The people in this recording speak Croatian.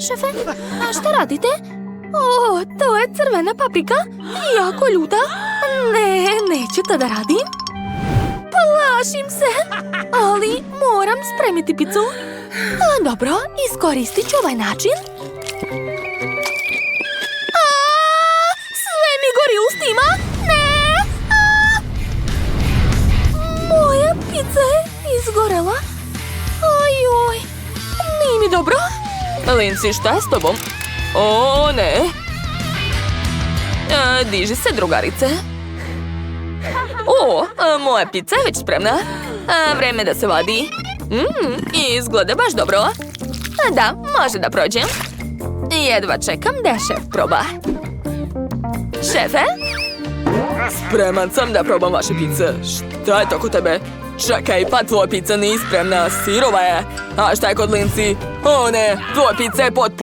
Šefe, a šta radite? O, to je crvena paprika. Jako ljuta. Ne, neću to da radim. Plašim se. Ali moram spremiti picu. Dobro, iskoristit ću ovaj način. Sve mi gori u ustima. Ne! Moja pizza je izgorela. Ajoj, nije mi dobro. Lindsay, šta je s tobom? O, ne. Diži se, drugarice. O, moja pizza je već spremna. Vreme da se vadi. Izgleda baš dobro. Da, može da prođem. Jedva čekam da šef proba. Šefe? Spreman sam da probam vaše pice. Šta je to kod tebe? Čekaj, pa tvoja pizza nije spremna, sirova je. A šta je kod Lindsay? O ne, tvoja pizza je potpuno